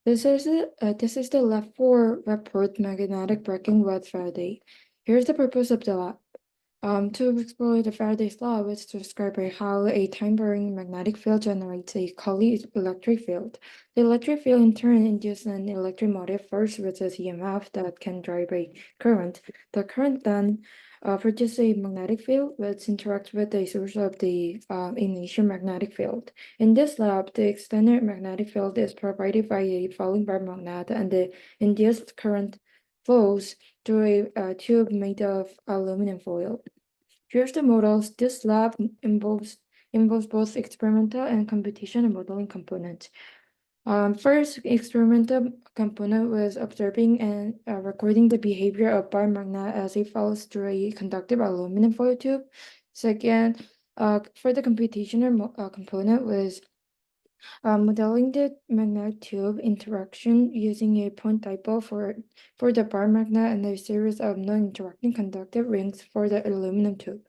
This is the lab 4 report magnetic braking with Faraday. Here's the purpose of the lab. To explore the Faraday's law, which describes how a time-varying magnetic field generates a Collie electric field. The electric field in turn induces an electromotive force, which is EMF, that can drive a current. The current then produces a magnetic field, which interacts with the source of the initial magnetic field. In this lab, the external magnetic field is provided by a falling bar magnet, and the induced current flows through a tube made of aluminum foil. Here's the models. This lab involves both experimental and computational modeling components. First, experimental component was observing and recording the behavior of bar magnet as it falls through a conductive aluminum foil tube. Second, for the computational component was modeling the magnetic tube interaction using a point dipole for the bar magnet and a series of non-interacting conductive rings for the aluminum tube.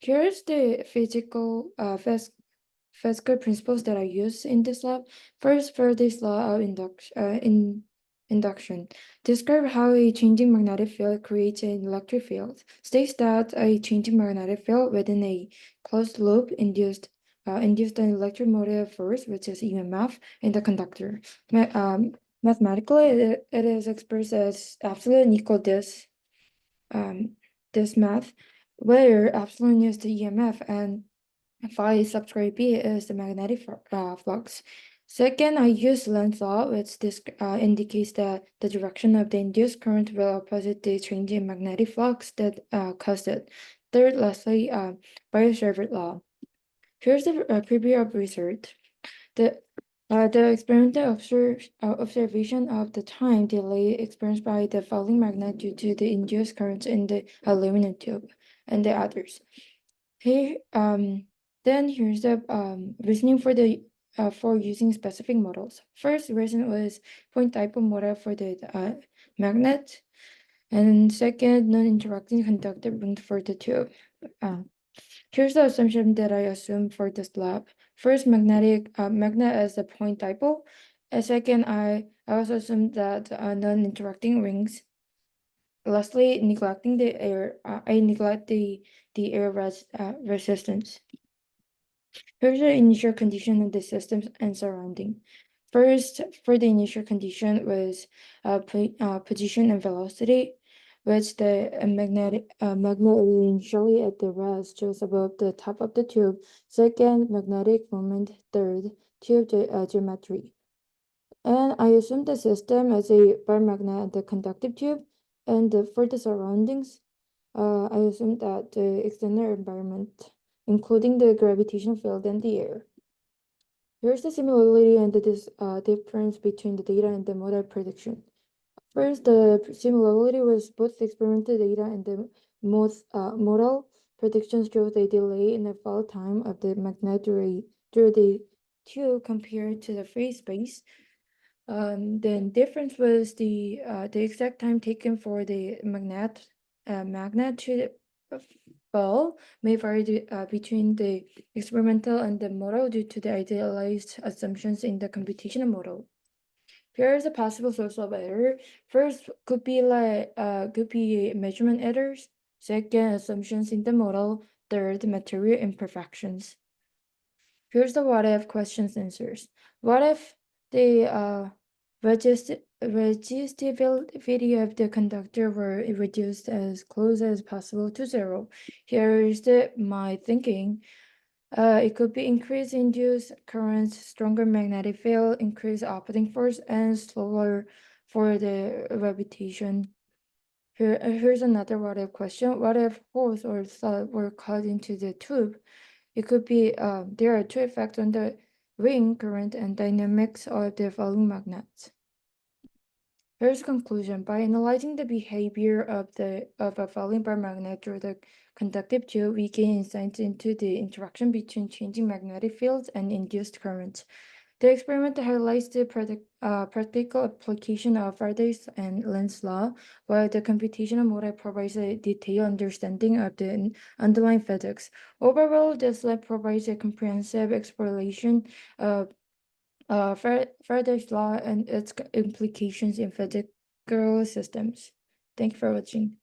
Here's the physical principles that I use in this lab. First, Faraday's law of induction. Describe how a changing magnetic field creates an electric field. States that a changing magnetic field within a closed loop induced an electromotive force, which is EMF, in the conductor. Mathematically, it is expressed as epsilon equal this math, where epsilon is the EMF and phi subscript B is the magnetic flux. Second, I use Lenz's law, which indicates that the direction of the induced current will opposite the change in magnetic flux that caused it. Third, lastly, Biot-Savart law. Here's the preview of research. The experimental observation of the time delay experienced by the falling magnet due to the induced currents in the aluminum tube and the others. Here, then here's the reasoning for using specific models. First reason was point dipole model for the magnet, and second, non-interacting conductive ring for the tube. Here's the assumption that I assume for this lab. First, magnet as a point dipole. Second, I also assume that non-interacting rings. Lastly, neglecting the air, I neglect the air resistance. Here's the initial condition of the system and surrounding. First, for the initial condition was position and velocity, which the magnet initially at the rest just above the top of the tube. Second, magnetic moment. Third, tube geometry. And I assume the system as a bar magnet and the conductive tube. And for the surroundings, I assume that the external environment, including the gravitational field and the air. Here's the similarity and the difference between the data and the model prediction. First, the similarity was both the experimental data and the model predictions showed a delay in the fall time of the magnet through the tube compared to the free space. Then difference was the exact time taken for the magnet to fall may vary between the experimental and the model due to the idealized assumptions in the computational model. Here is a possible source of error. First could be measurement errors. Second, assumptions in the model. Third, material imperfections. Here's the what if questions answers. What if the resistivity of the conductor were reduced as close as possible to zero? Here is my thinking. It could be increased induced currents, stronger magnetic field, increased opposing force, and slower for the gravitation. Here's another what if question. What if holes or thread were cut into the tube? It could be there are two effects on the ring current and dynamics of the falling magnets. Here's conclusion. By analyzing the behavior of a falling bar magnet through the conductive tube, we gain insights into the interaction between changing magnetic fields and induced currents. The experiment highlights the practical application of Faraday's and Lenz's law, while the computational model provides a detailed understanding of the underlying physics. Overall, this lab provides a comprehensive exploration of Faraday's law and its implications in physical systems. Thank you for watching.